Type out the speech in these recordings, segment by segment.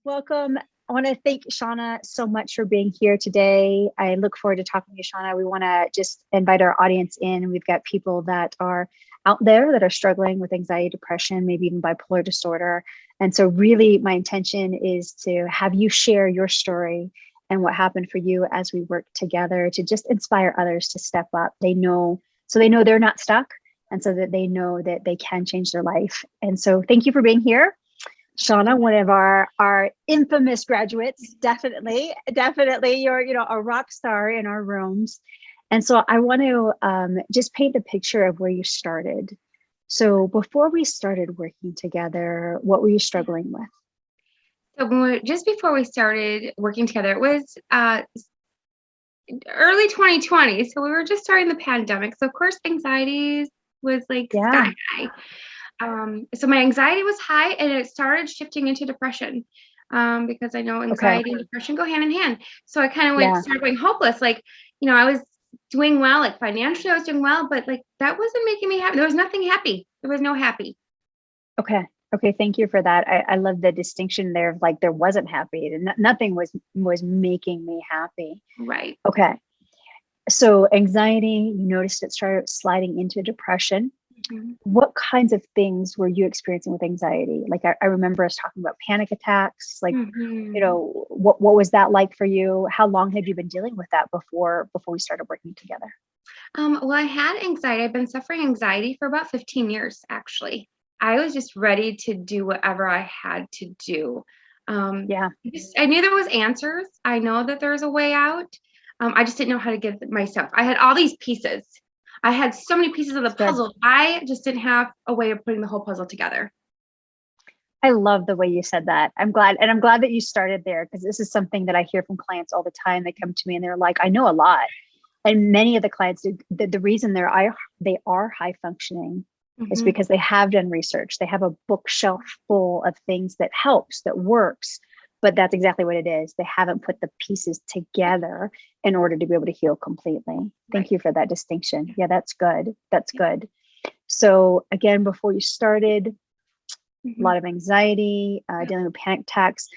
Welcome. I want to thank Shawna so much for being here today. I look forward to talking to you, Shawna. We want to just invite our audience in. We've got people that are out there that are struggling with anxiety, depression, maybe even bipolar disorder. And so really my intention is to have you share your story and what happened for you as we work together to just inspire others to step up. They know they're not stuck, and so that they know that they can change their life. And so thank you for being here. Shawna, one of our infamous graduates, definitely, you're a rock star in our rooms. And so I want to just paint the picture of where you started. So before we started working together, what were you struggling with? So just before we started working together, it was early 2020. So we were just starting the pandemic. So of course, anxiety was like sky high. So my anxiety was high and it started shifting into depression because I know anxiety and depression go hand in hand. So I kind of started going hopeless. Like, I was doing well, like financially I was doing well, but like that wasn't making me happy. There was nothing happy. There was no happy. Okay. Thank you for that. I love the distinction there of like, there wasn't happy. Nothing was making me happy. Right. Okay. So anxiety, you noticed it started sliding into depression. Mm-hmm. What kinds of things were you experiencing with anxiety? Like I remember us talking about panic attacks. Like, what was that like for you? How long had you been dealing with that before we started working together? Well, I had anxiety. I've been suffering anxiety for about 15 years, actually. I was just ready to do whatever I had to do. I knew there was answers. I know that there's a way out. I just didn't know how to get myself. I had all these pieces. I had so many pieces of the puzzle. I just didn't have a way of putting the whole puzzle together. I love the way you said that. I'm glad that you started there, because this is something that I hear from clients all the time. They come to me and they're like, I know a lot. And many of the clients, the reason they are high functioning is because they have done research. They have a bookshelf full of things that helps, that works. But that's exactly what it is. They haven't put the pieces together in order to be able to heal completely. Thank you for that distinction. Yeah, that's good. That's good. So again, before you started, a lot of anxiety, dealing with panic attacks,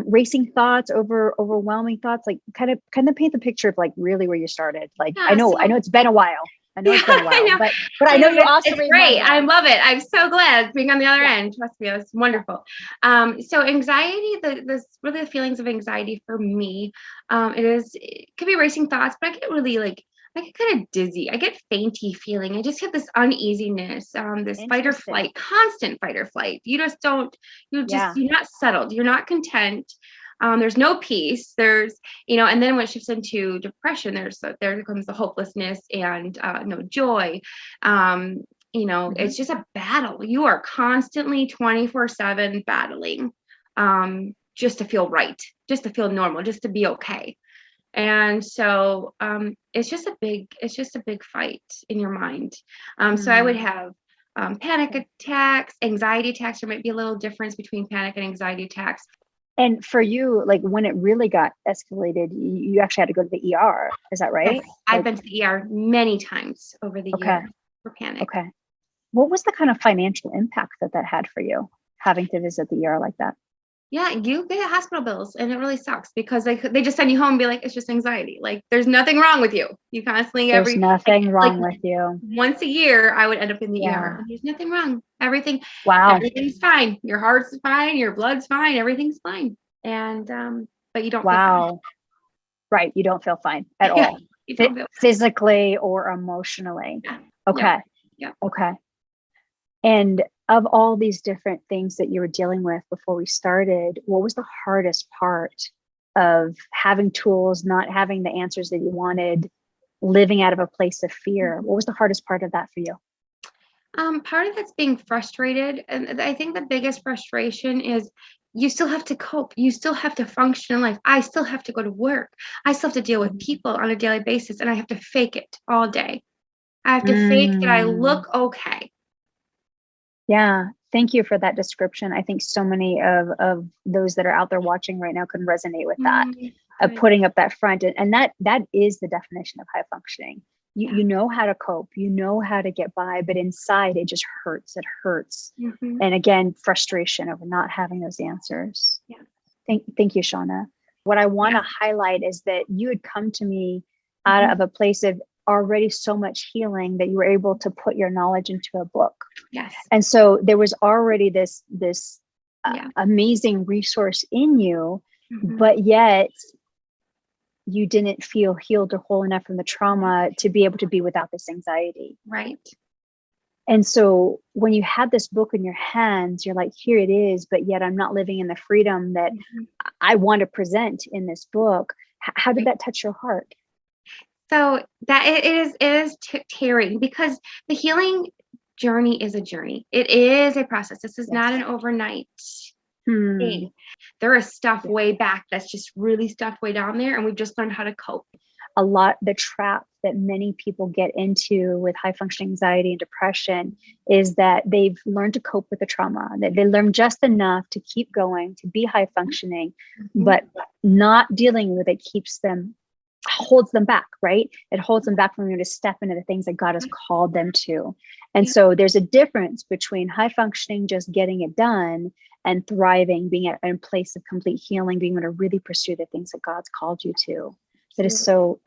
racing thoughts, overwhelming thoughts. Like kind of paint the picture of like really where you started. Like I know it's been a while. I know it's been a while, but I know you also it's great. I love it. I'm so glad being on the other end. Trust me, it's wonderful. So anxiety, the feelings of anxiety for me, it could be racing thoughts, but I get really I get kind of dizzy. I get fainty feeling. I just have this uneasiness, this fight or flight, constant fight or flight. You're not settled. You're not content. There's no peace. There's, and then when it shifts into depression, there comes the hopelessness and no joy. It's just a battle. You are constantly 24/7 battling, just to feel right, just to feel normal, just to be okay. And so it's just a big fight in your mind. So I would have panic attacks, anxiety attacks. There might be a little difference between panic and anxiety attacks. And for you, like when it really got escalated, you actually had to go to the ER. Is that right? Yes, I've been to the ER many times over the years for panic. Okay. What was the kind of financial impact that had for you, having to visit the ER like that? Yeah, you get hospital bills, and it really sucks because they just send you home and be like, it's just anxiety. Like, there's nothing wrong with you. You constantly there's nothing wrong with you. Once a year, I would end up in the ER. And there's nothing wrong. Everything's fine. Your heart's fine. Your blood's fine. Everything's fine. And but you don't. Feel fine. Right. You don't feel fine at all, physically or emotionally. Yeah. Okay. Yeah. Okay. And of all these different things that you were dealing with before we started, what was the hardest part of having tools, not having the answers that you wanted, living out of a place of fear? What was the hardest part of that for you? Part of it's being frustrated. And I think the biggest frustration is you still have to cope. You still have to function in life. I still have to go to work. I still have to deal with people on a daily basis, and I have to fake it all day. I have to fake that I look okay. Yeah. Thank you for that description. I think so many of those that are out there watching right now can resonate with that, of putting up that front. And that is the definition of high functioning. You know how to cope, you know how to get by, but inside it just hurts. It hurts. And again, frustration over not having those answers. Yeah. Thank you, Shawna. What I want to highlight is that you had come to me out of a place of already so much healing that you were able to put your knowledge into a book. Yes. And so there was already this amazing resource in you, but yet you didn't feel healed or whole enough from the trauma to be able to be without this anxiety. Right. And so when you had this book in your hands, you're like, here it is, but yet I'm not living in the freedom that I want to present in this book. How did that touch your heart? So that it is tearing, because the healing journey is a journey. It is a process. This is not an overnight thing. There is stuff way back that's just really stuffed way down there, and we've just learned how to cope. The trap that many people get into with high functioning anxiety and depression is that they've learned to cope with the trauma, that they learn just enough to keep going, to be high functioning, but not dealing with it holds them back, right? It holds them back from being able to step into the things that God has called them to. And so there's a difference between high functioning, just getting it done, and thriving, being at a place of complete healing, being able to really pursue the things that God's called you to. That is so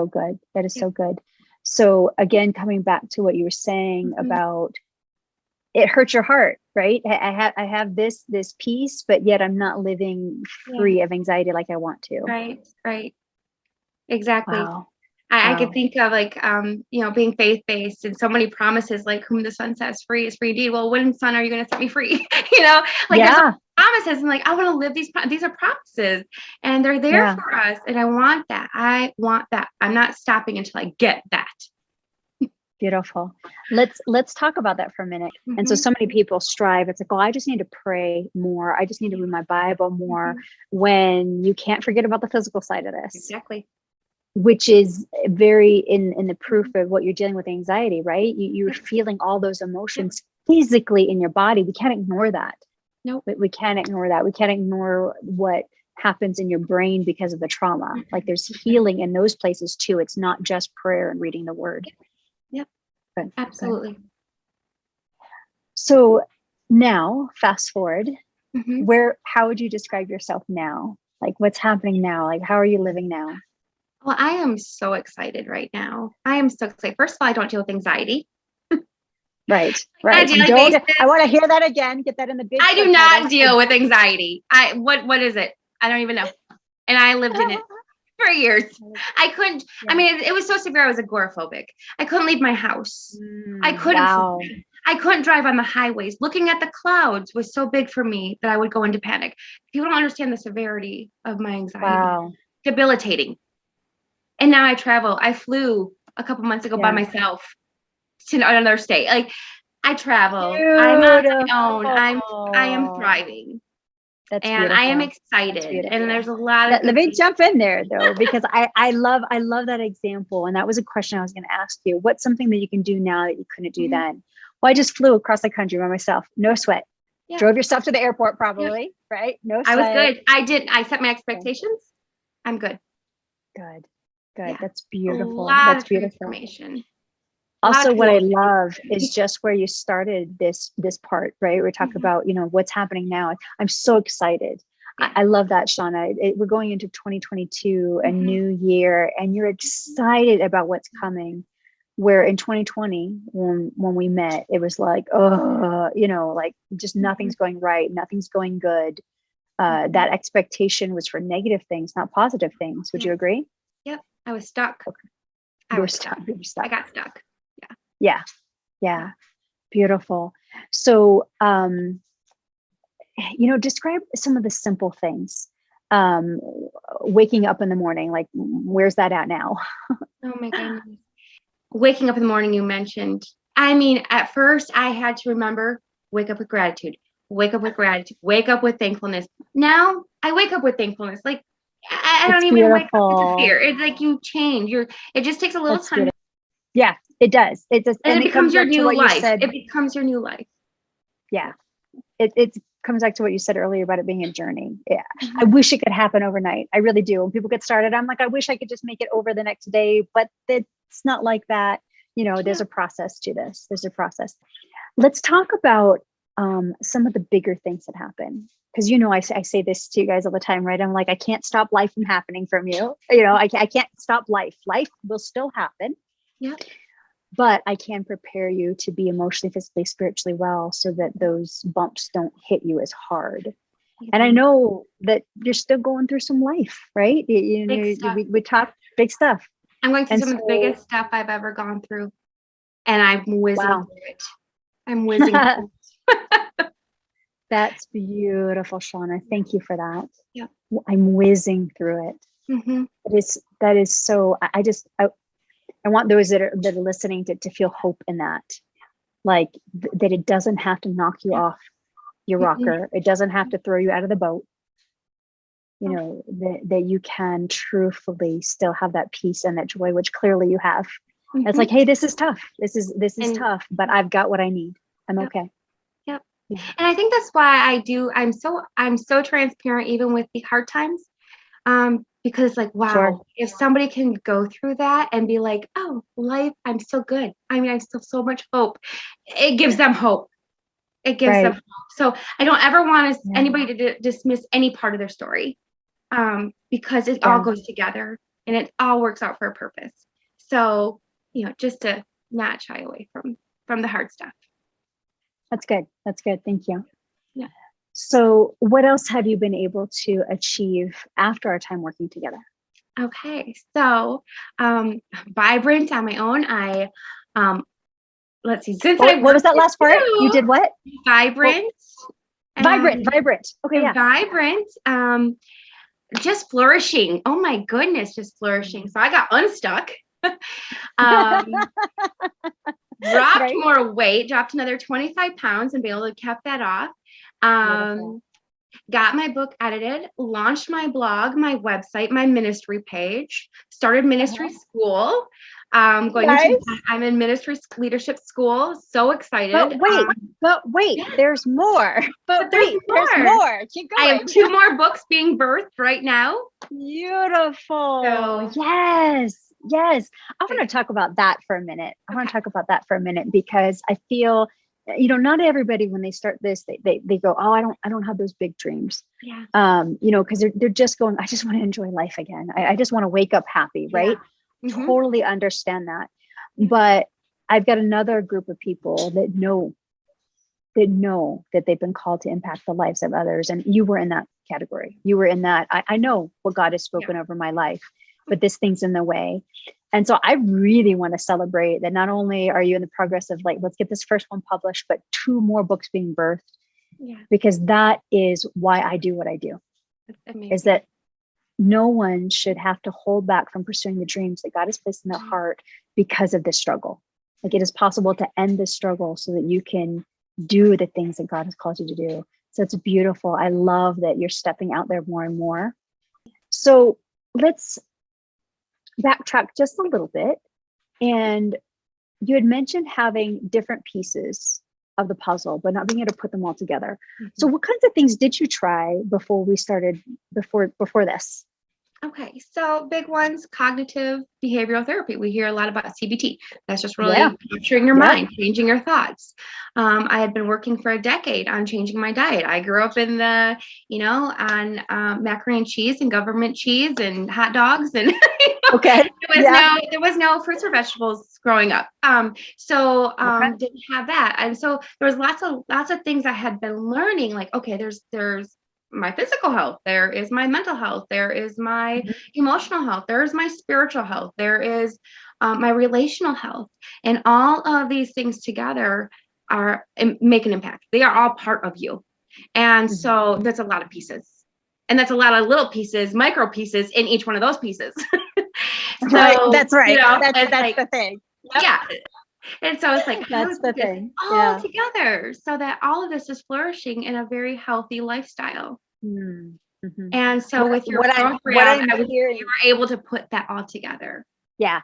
good. That is so good. So again, coming back to what you were saying about it hurts your heart, right? I have this piece, but yet I'm not living free of anxiety like I want to. Right. Exactly. Wow. I could think of being faith-based and so many promises, like whom the son sets free is free indeed. Well, when, son, are you going to set me free? There's promises, and I want to live these are promises, and they're there for us. And I want that. I'm not stopping until I get that. Beautiful. Let's talk about that for a minute. And so many people strive. It's like, oh, I just need to pray more. I just need to read my Bible more, when you can't forget about the physical side of this. Exactly. Which is very in the proof of what you're dealing with anxiety, right? You're feeling all those emotions physically in your body. We can't ignore that. No, we can't ignore that. We can't ignore what happens in your brain because of the trauma. Like there's healing in those places too. It's not just prayer and reading the word. Yep. Good. Absolutely. Good. So now fast forward, how would you describe yourself now? Like what's happening now? Like, how are you living now? Well, I am so excited right now. I am so excited. First of all, I don't deal with anxiety. Right. I want to hear that again. Get that in the big. I do not deal with anxiety. What is it? I don't even know. And I lived in it for years. I couldn't. I mean, it was so severe. I was agoraphobic. I couldn't leave my house. I couldn't. Wow. I couldn't drive on the highways. Looking at the clouds was so big for me that I would go into panic. People don't understand the severity of my anxiety. Wow. Debilitating. And now I travel. I flew a couple months ago by myself to another state. Like I travel. Beautiful. I'm on my own. I am thriving. That's and beautiful. I am excited. And there's a lot of let me jump in there though, because I love that example. And that was a question I was going to ask you. What's something that you can do now that you couldn't do then? Well, I just flew across the country by myself. No sweat. Yeah. Drove yourself to the airport probably, right? No sweat. I was good. I set my expectations. I'm good. Good. Yeah. That's beautiful. That's beautiful. Information. Also, what I love is just where you started this part, right? We're talking about, what's happening now. I'm so excited. I love that, Shawna. We're going into 2022, a new year, and you're excited about what's coming. Where in 2020, when we met, it was like, like just nothing's going right. Nothing's going good. That expectation was for negative things, not positive things. Would you agree? Yep. I was stuck. Okay. I got stuck. Yeah. Beautiful. So, describe some of the simple things. Waking up in the morning, like where's that at now? Oh my goodness. Waking up in the morning, you mentioned. I mean, at first I had to remember, wake up with gratitude, wake up with gratitude, wake up with thankfulness. Now I wake up with thankfulness. Like I don't even wake up with fear. It's like you change. It just takes a little time. Yeah, it does. It does. And it becomes your new life. It becomes your new life. Yeah. It comes back to what you said earlier about it being a journey. Yeah. I wish it could happen overnight. I really do. When people get started, I'm like, I wish I could just make it over the next day, but it's not like that. There's a process to this. There's a process. Let's talk about some of the bigger things that happen. because I say this to you guys all the time, right? I'm like, I can't stop life from happening from you. I can't stop life. Life will still happen. Yeah. But I can prepare you to be emotionally, physically, spiritually well, so that those bumps don't hit you as hard. Mm-hmm. And I know that you're still going through some life, right? We talk big stuff. I'm going through some of the biggest stuff I've ever gone through, and I'm whizzing through it. I'm whizzing through it. That's beautiful, Shawna. Thank you for that. Yeah. I'm whizzing through it. Mm-hmm. That is so, I want those that are listening to feel hope in that. Like that it doesn't have to knock you off your rocker. It doesn't have to throw you out of the boat. That you can truthfully still have that peace and that joy, which clearly you have. Mm-hmm. It's like, hey, this is tough. This is tough, but I've got what I need. I'm okay. Yep. Yeah. And I think that's why I'm so transparent even with the hard times. Because like, wow, sure. If somebody can go through that and be like, oh, life, I'm still good. I mean, I still so much hope. It gives them hope. It gives them hope. So I don't ever want anybody to dismiss any part of their story, because it all goes together and it all works out for a purpose. So, just to not shy away from the hard stuff. That's good. That's good. Thank you. Yeah. So what else have you been able to achieve after our time working together? Okay. So, Vibrant on my own, I, let's see, what was that last part? You did what? Vibrant. Vibrant. Okay. Yeah. Vibrant. Just flourishing. Oh my goodness. Just flourishing. So I got unstuck. Dropped more weight, dropped another 25 pounds and be able to kept that off. Got my book edited, launched my blog, my website, my ministry page, started ministry school. I'm in ministry leadership school. So excited. But wait, there's more. There's more. Keep going. I have 2 more books being birthed right now. Beautiful. So, yes. I want to talk about that for a minute. Because I feel, not everybody, when they start this, they go, oh, I don't have those big dreams. Yeah. Because they're just going, I just want to enjoy life again. I just want to wake up happy. Right. Yeah. Mm-hmm. Totally understand that. But I've got another group of people that know that they've been called to impact the lives of others. And you were in that category. You were in that. I know what God has spoken over my life, but this thing's in the way. And so I really want to celebrate that. Not only are you in the progress of like, let's get this first one published, but 2 more books being birthed. Yeah. Because that is why I do what I do. Is that no one should have to hold back from pursuing the dreams that God has placed in their heart because of this struggle. Like, it is possible to end this struggle so that you can do the things that God has called you to do. So it's beautiful. I love that you're stepping out there more and more. So let's backtrack just a little bit. And you had mentioned having different pieces of the puzzle, but not being able to put them all together. Mm-hmm. So what kinds of things did you try before we started, before this? Okay, so big ones, cognitive behavioral therapy. We hear a lot about CBT. That's just really capturing your mind, changing your thoughts. I had been working for a decade on changing my diet. I grew up in the, on macaroni and cheese and government cheese and hot dogs. And there was no fruits or vegetables growing up. Didn't have that. And so there was lots of things I had been learning, like, okay, there's my physical health, there is my mental health, there is my emotional health, there is my spiritual health, there is my relational health, and all of these things together make an impact. They are all part of you. And so that's a lot of pieces, and that's a lot of little pieces, micro pieces in each one of those pieces. That's right. That's like, the thing. Yep. Yeah. And so it's like, that's the thing. All together so that all of this is flourishing in a very healthy lifestyle. Mm-hmm. And so with your program, you were able to put that all together. Yeah.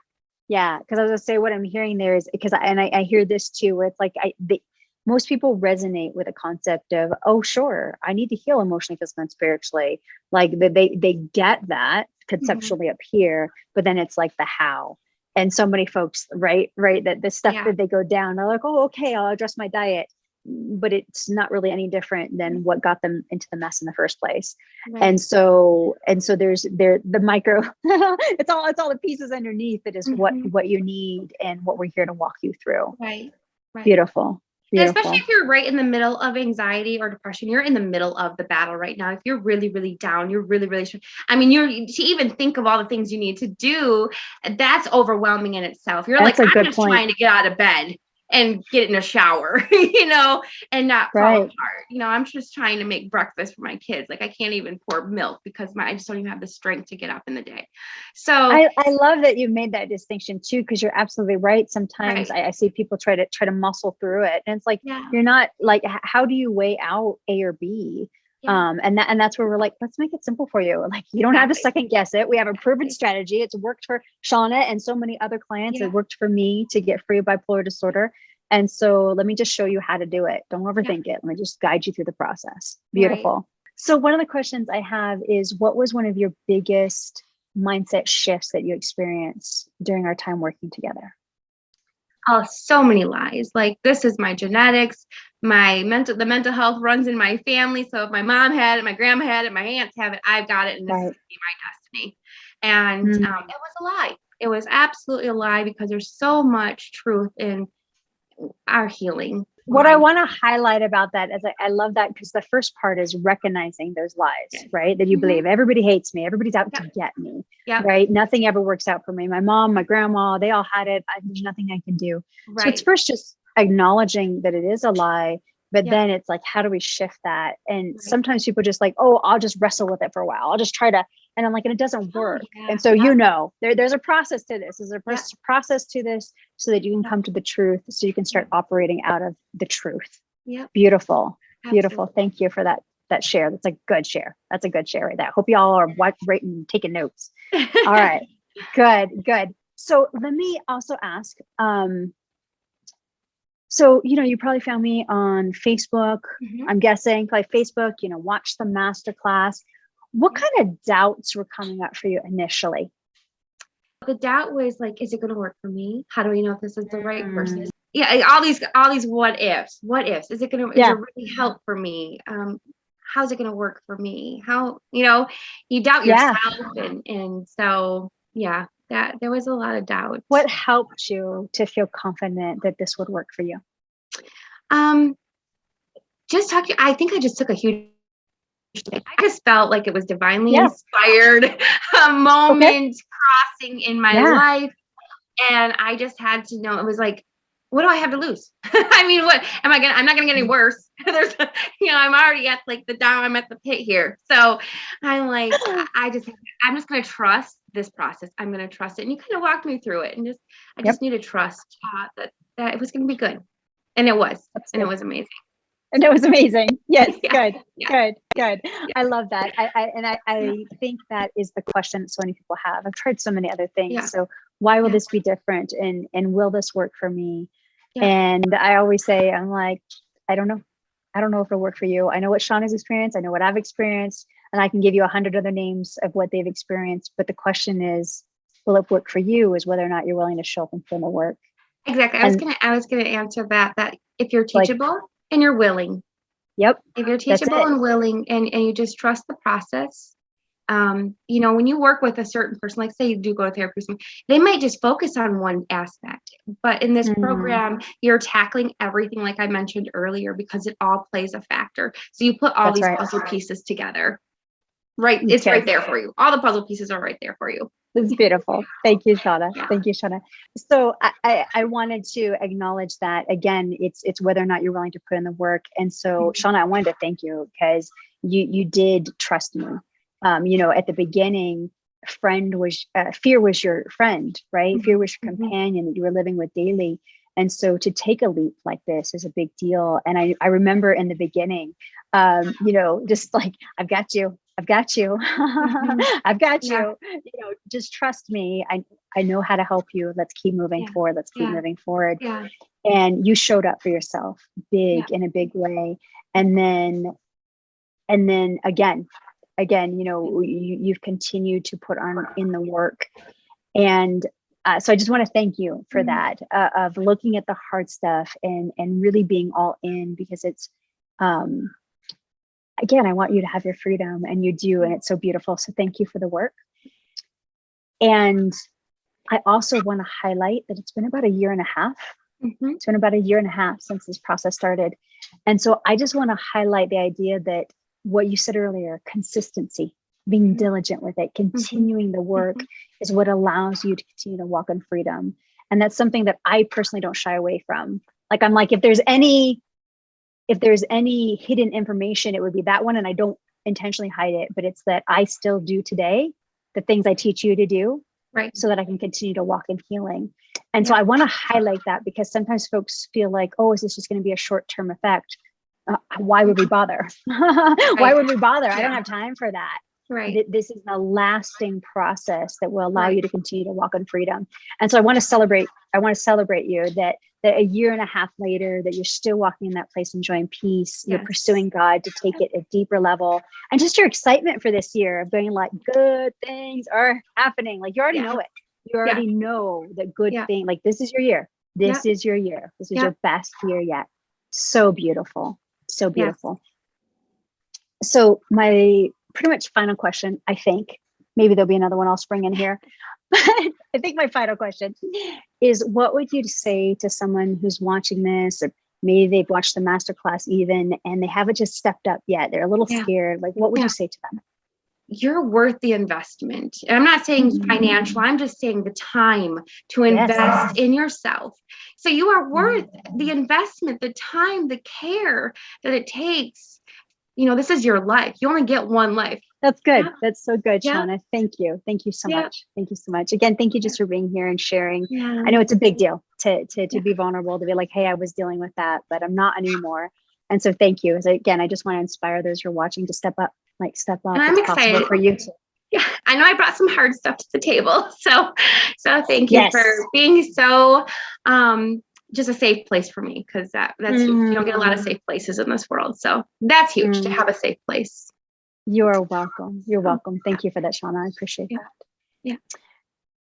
Because I was going to say, what I'm hearing there is, because I hear this too, where it's like, most people resonate with a concept of, oh, sure, I need to heal emotionally, physically, and spiritually. Like they get that conceptually up here, but then it's like the how. And so many folks, right, that the stuff that they go down, they're like, oh, okay, I'll address my diet. but it's not really any different than what got them into the mess in the first place. Right. And so there's the micro, it's all the pieces underneath that is what you need and what we're here to walk you through. Right. Beautiful. And especially if you're right in the middle of anxiety or depression, you're in the middle of the battle right now. If you're really, really down, you're really, really, I mean, to even think of all the things you need to do, that's overwhelming in itself. You're that's like, I'm just trying to get out of bed and get in a shower, and not fall apart. I'm just trying to make breakfast for my kids. Like, I can't even pour milk because I just don't even have the strength to get up in the day. So I love that you made that distinction too, because you're absolutely right. Sometimes I see people try to muscle through it, and it's like, you're not like, how do you weigh out A or B? And that's where we're like, let's make it simple for you. Like, you don't have to second guess it. We have a proven strategy. It's worked for Shawna and so many other clients. It worked for me to get free of bipolar disorder. And so let me just show you how to do it. Don't overthink it. Let me just guide you through the process. Beautiful. Right. So one of the questions I have is, what was one of your biggest mindset shifts that you experienced during our time working together? Oh, so many lies. Like, this is my genetics, the mental health runs in my family. So if my mom had it, my grandma had it, my aunts have it, I've got it, and this is my destiny. And it was a lie. It was absolutely a lie, because there's so much truth in our healing. What I want to highlight about that is I love that, because the first part is recognizing those lies, right? That you believe everybody hates me, everybody's out to get me, right? Nothing ever works out for me. My mom, my grandma, they all had it. There's nothing I can do. Right. So it's first just acknowledging that it is a lie, but then it's like, how do we shift that? And sometimes people just like, oh, I'll just wrestle with it for a while. I'll just try to, and I'm like, and it doesn't work. And so, there's a process to this. There's a process to this, so that you can come to the truth, so you can start operating out of the truth. Beautiful. Absolutely. Beautiful. Thank you for that share. That's a good share. That's a good share right there. Hope you all are writing, taking notes. All right. Good. So let me also ask, so, you probably found me on Facebook. I'm guessing probably Facebook, watch the masterclass. What kind of doubts were coming up for you initially? The doubt was like, is it going to work for me? How do we know if this is the right person? Yeah. All these what ifs. Is it going to, is it really help for me? How's it going to work for me? How, you doubt yourself. And so, that there was a lot of doubt. What helped you to feel confident that this would work for you? Just talking. I think I just took a huge, I just felt like it was divinely inspired, a moment crossing in my life. And I just had to know, it was like, what do I have to lose? I mean, what am I I'm not gonna get any worse. There's, I'm already at like I'm at the pit here. So I'm like, I'm just gonna trust this process. I'm gonna trust it. And you kind of walked me through it, and I just need to trust that it was gonna be good. And it was, and it was amazing. And it was amazing. Yes. Good. I love that. I think that is the question that so many people have. I've tried so many other things. So why will this be different? And will this work for me? And I always say, I'm like, I don't know. I don't know if it'll work for you. I know what Shawna's experienced. I know what I've experienced, and I can give you 100 other names of what they've experienced. But the question is, will it work for you? Is whether or not you're willing to show up and put in the work. Exactly. I was gonna answer that if you're teachable and you're willing. Yep. If you're teachable and willing, and you just trust the process. When you work with a certain person, like say you do go to therapy, they might just focus on one aspect. But in this program, you're tackling everything, like I mentioned earlier, because it all plays a factor. So you put all these puzzle pieces together. Right. It's right there for you. All the puzzle pieces are right there for you. It's beautiful. Thank you, Shawna. Thank you, Shawna. So I wanted to acknowledge that again, it's whether or not you're willing to put in the work. And so Shawna, I wanted to thank you, because you did trust me. At the beginning, fear was your friend, right? Fear was your companion that you were living with daily. And so to take a leap like this is a big deal. And I remember in the beginning, just like, I've got you. I've got you. Just trust me. I know how to help you. Let's keep moving forward. Let's keep moving forward. Yeah. And you showed up for yourself in a big way. And then again, you've continued to put in the work. And So I just want to thank you for that, of looking at the hard stuff and really being all in, because it's, again, I want you to have your freedom, and you do, and it's so beautiful. So thank you for the work. And I also want to highlight that it's been about a year and a half. It's been about a year and a half since this process started. And so I just want to highlight the idea that what you said earlier, consistency, being diligent with it, continuing the work is what allows you to continue to walk in freedom. And that's something that I personally don't shy away from. Like, I'm like, if there's any hidden information, it would be that one. And I don't intentionally hide it, but it's that I still do today the things I teach you to do, right? So that I can continue to walk in healing. And so I want to highlight that, because sometimes folks feel like, oh, is this just going to be a short-term effect? Why would we bother? Why would we bother? I don't have time for that. Right. This is a lasting process that will allow you to continue to walk in freedom. And so I want to celebrate you that a year and a half later, that you're still walking in that place, enjoying peace. You're pursuing God to take it a deeper level, and just your excitement for this year of being like, good things are happening. Like, you already know it. You already know that good thing. Like, this is your year. This is your year. This is your best year yet. So beautiful. So beautiful. So my pretty much final question, I think, maybe there'll be another one I'll spring in here. But I think my final question is, what would you say to someone who's watching this, or maybe they've watched the masterclass even, and they haven't just stepped up yet? They're a little scared. Like, what would you say to them? You're worth the investment. And I'm not saying financial, I'm just saying the time to invest in yourself. So you are worth the investment, the time, the care that it takes. You know, this is your life. You only get one life. That's good. That's so good, Shawna. Thank you. Thank you so much. Thank you so much. Again, thank you just for being here and sharing. I know it's a big deal to be vulnerable, to be like, hey, I was dealing with that, but I'm not anymore. And so thank you. Again, I just want to inspire those who are watching to step up. And I'm excited for you too. Yeah, I know I brought some hard stuff to the table. So thank you for being so just a safe place for me, because that's huge. You don't get a lot of safe places in this world. So that's huge to have a safe place. You're welcome. You're welcome. Thank you for that, Shawna. I appreciate that. Yeah.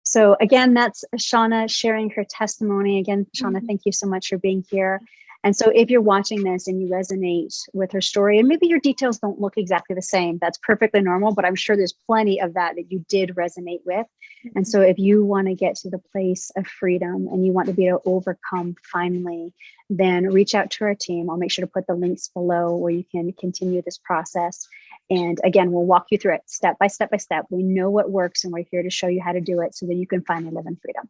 So again, that's Shawna sharing her testimony. Again, Shawna, thank you so much for being here. And so if you're watching this and you resonate with her story, and maybe your details don't look exactly the same, that's perfectly normal, but I'm sure there's plenty of that you did resonate with. And so if you want to get to the place of freedom and you want to be able to overcome finally, then reach out to our team. I'll make sure to put the links below where you can continue this process. And again, we'll walk you through it step by step by step. We know what works, and we're here to show you how to do it so that you can finally live in freedom.